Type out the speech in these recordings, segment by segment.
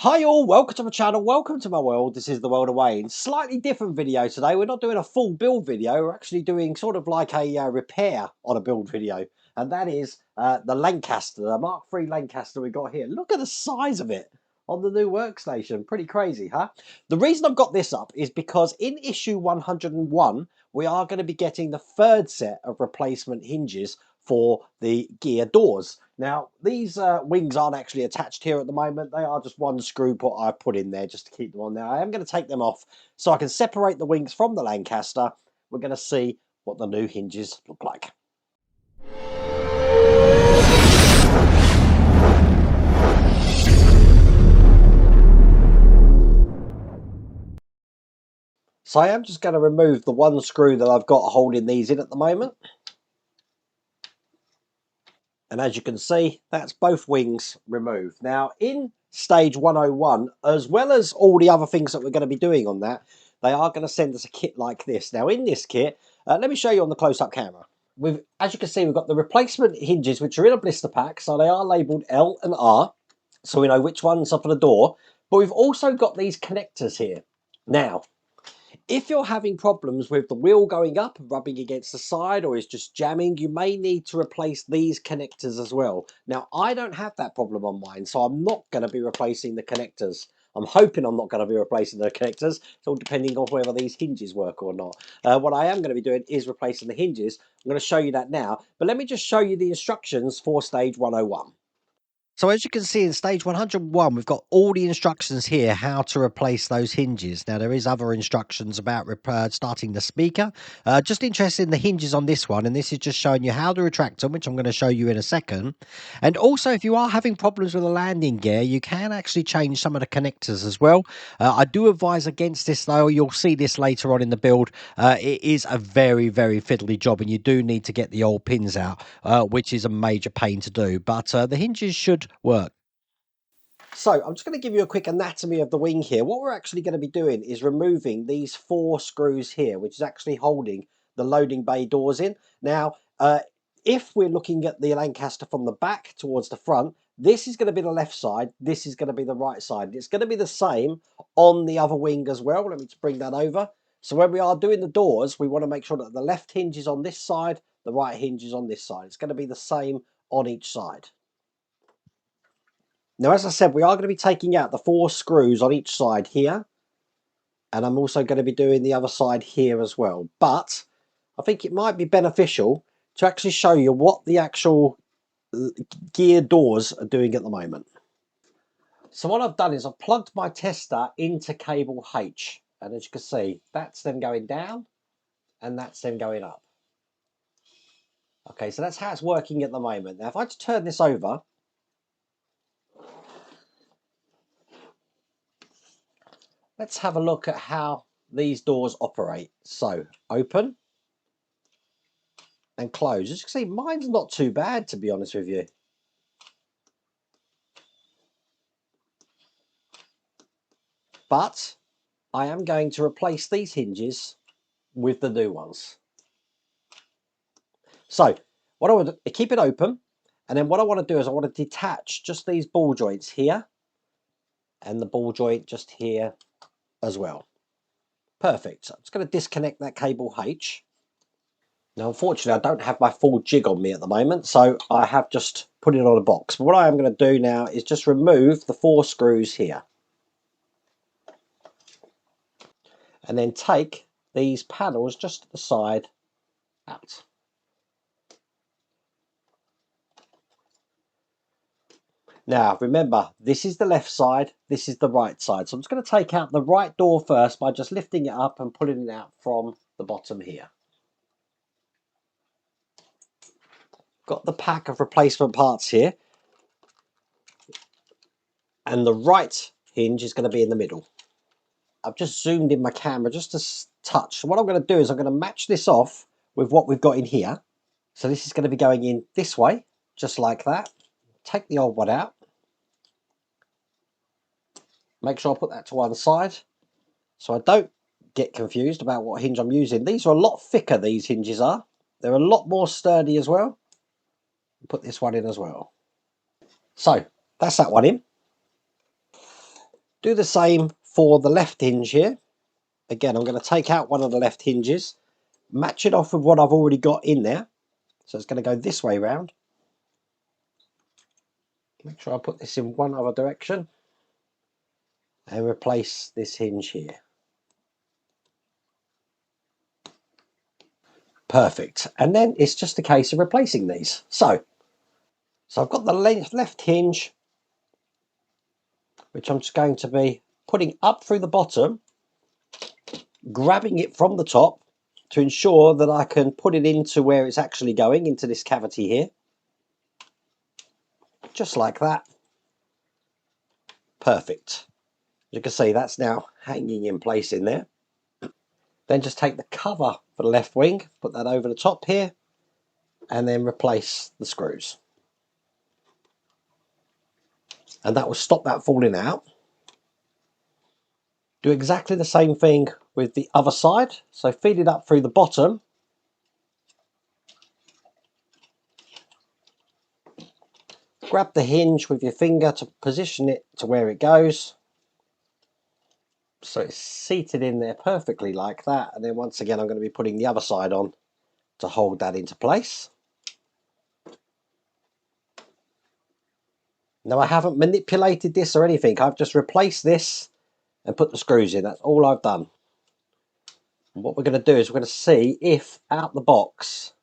Hi all, welcome to my channel, welcome to my world. This is the world of Wayne. Slightly different video today. We're not doing a full build video, we're actually doing sort of like a repair on a build video. And that is the Lancaster, the Mark III Lancaster we got here. Look at the size of it on the new workstation. Pretty crazy, huh? The reason I've got this up is because in issue 101, we are going to be getting the third set of replacement hinges for the gear doors. Now, these wings aren't actually attached here at the moment. They are just one screw I put in there just to keep them on there. I am going to take them off so I can separate the wings from the Lancaster. We're going to see what the new hinges look like. So I am just going to remove the one screw that I've got holding these in at the moment. And as you can see, that's both wings removed. Now, in stage 101, as well as all the other things that we're going to be doing on that, they are going to send us a kit like this. Now, in this kit, let me show you on the close-up camera. As you can see, we've got the replacement hinges, which are in a blister pack. So they are labelled L and R, so we know which ones are for the door. But we've also got these connectors here. Now, if you're having problems with the wheel going up, rubbing against the side, or is just jamming, you may need to replace these connectors as well. Now, I don't have that problem on mine, so I'm not going to be replacing the connectors. I'm hoping I'm not going to be replacing the connectors. It's all depending on whether these hinges work or not. What I am going to be doing is replacing the hinges. I'm going to show you that now. But let me just show you the instructions for stage 101. So as you can see in stage 101, we've got all the instructions here how to replace those hinges. Now there is other instructions about starting the speaker. Just interested in the hinges on this one, and this is just showing you how to retract them, which I'm going to show you in a second. And also, if you are having problems with the landing gear, you can actually change some of the connectors as well. I do advise against this though. You'll see this later on in the build. It is a very, very fiddly job, and you do need to get the old pins out, which is a major pain to do. But the hinges should work. So I'm just going to give you a quick anatomy of the wing here. What we're actually going to be doing is removing these 4 screws here, which is actually holding the loading bay doors in. Now, if we're looking at the Lancaster from the back towards the front, this is going to be the left side, this is going to be the right side. It's going to be the same on the other wing as well. Let me just bring that over. So when we are doing the doors, we want to make sure that the left hinge is on this side, the right hinge is on this side. It's going to be the same on each side. Now, as I said, we are going to be taking out the 4 screws on each side here. And I'm also going to be doing the other side here as well. But I think it might be beneficial to actually show you what the actual gear doors are doing at the moment. So what I've done is I've plugged my tester into cable H. And as you can see, that's them going down and that's them going up. Okay, so that's how it's working at the moment. Now, if I just turn this over, let's have a look at how these doors operate. So open and close. As you can see, mine's not too bad, to be honest with you. But I am going to replace these hinges with the new ones. So what I want to keep it open, and then what I want to do is I want to detach just these ball joints here and the ball joint just here as well. Perfect. So I'm just going to disconnect that cable H. Now, unfortunately, I don't have my full jig on me at the moment, so I have just put it on a box. But what I am going to do now is just remove the 4 screws here. And then take these panels just to the side out. Now, remember, this is the left side, this is the right side. So I'm just going to take out the right door first by just lifting it up and pulling it out from the bottom here. Got the pack of replacement parts here. And the right hinge is going to be in the middle. I've just zoomed in my camera just a touch. So what I'm going to do is I'm going to match this off with what we've got in here. So this is going to be going in this way, just like that. Take the old one out. Make sure I put that to one side so I don't get confused about what hinge I'm using. These are a lot thicker, these hinges are. They're a lot more sturdy as well. Put this one in as well. So that's that one in. Do the same for the left hinge here. Again, I'm going to take out one of the left hinges, match it off with what I've already got in there. So it's going to go this way round. Make sure I put this in one other direction and replace this hinge here. Perfect. And then it's just a case of replacing these. So I've got the left hinge, which I'm just going to be putting up through the bottom, grabbing it from the top to ensure that I can put it into where it's actually going, into this cavity here. Just like that. Perfect. You can see that's now hanging in place in there. Then just take the cover for the left wing, put that over the top here, and then replace the screws. And that will stop that falling out. Do exactly the same thing with the other side. So feed it up through the bottom. Grab the hinge with your finger to position it to where it goes. So it's seated in there perfectly like that. And then once again, I'm going to be putting the other side on to hold that into place. Now I haven't manipulated this or anything. I've just replaced this and put the screws in. That's all I've done. And what we're going to do is we're going to see if out the box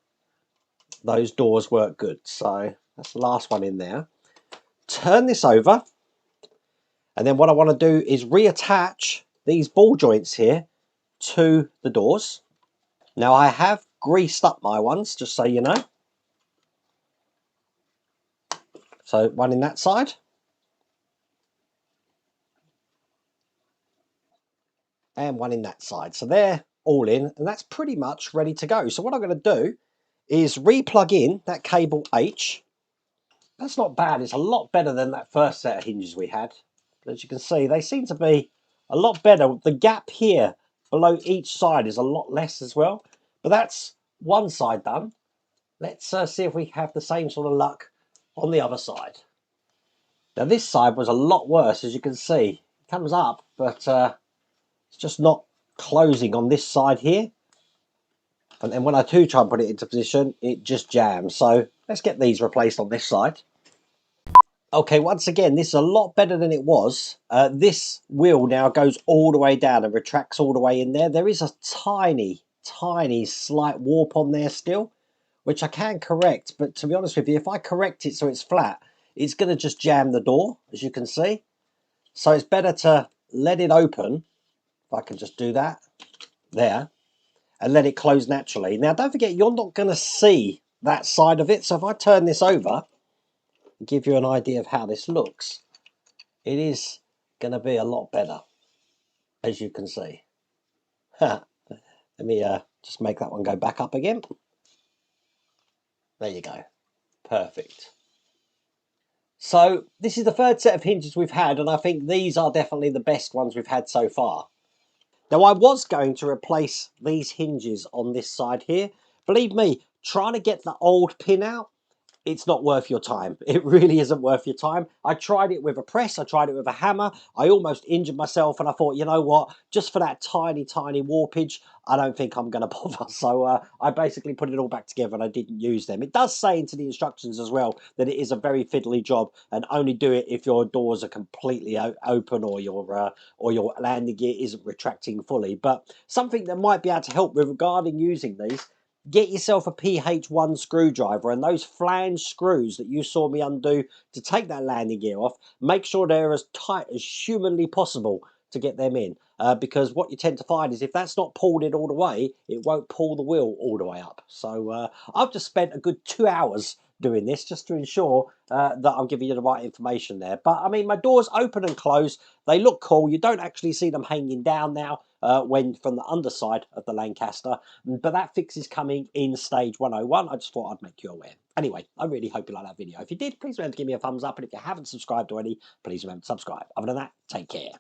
those doors work good. So that's the last one in there. Turn this over, and then what I want to do is reattach these ball joints here to the doors. Now I have greased up my ones, just so you know. So one in that side. And one in that side. So they're all in, and that's pretty much ready to go. So what I'm going to do is re-plug in that cable H. That's not bad. It's a lot better than that first set of hinges we had. But as you can see, they seem to be a lot better. The gap here below each side is a lot less as well. But that's one side done. Let's see if we have the same sort of luck on the other side. Now this side was a lot worse, as you can see. It comes up, but it's just not closing on this side here. And then when I do try and put it into position, it just jams. So let's get these replaced on this side. Okay, once again, this is a lot better than it was. This wheel now goes all the way down and retracts all the way in there. There is a tiny, tiny slight warp on there still, which I can correct. But to be honest with you, if I correct it so it's flat, it's going to just jam the door, as you can see. So it's better to let it open. If I can just do that there and let it close naturally. Now, don't forget, you're not going to see that side of it. So if I turn this over, give you an idea of how this looks, it is going to be a lot better, as you can see. Let me just make that one go back up again. There you go. Perfect. So this is the third set of hinges we've had, and I think these are definitely the best ones we've had so far. Now I was going to replace these hinges on this side here. Believe me, trying to get the old pin out, it's not worth your time. It really isn't worth your time. I tried it with a press. I tried it with a hammer. I almost injured myself, and I thought, you know what? Just for that tiny, tiny warpage, I don't think I'm going to bother. So I basically put it all back together, and I didn't use them. It does say into the instructions as well that it is a very fiddly job, and only do it if your doors are completely open or your landing gear isn't retracting fully. But something that might be able to help with regarding using these, get yourself a PH1 screwdriver, and those flange screws that you saw me undo to take that landing gear off, make sure they're as tight as humanly possible to get them in. Because what you tend to find is if that's not pulled in all the way, it won't pull the wheel all the way up. So I've just spent a good 2 hours doing this just to ensure that I'm giving you the right information there. But I mean, my doors open and close. They look cool. You don't actually see them hanging down now when from the underside of the Lancaster. But that fix is coming in stage 101. I just thought I'd make you aware. Anyway, I really hope you like that video. If you did, please remember to give me a thumbs up. And if you haven't subscribed already, please remember to subscribe. Other than that, take care.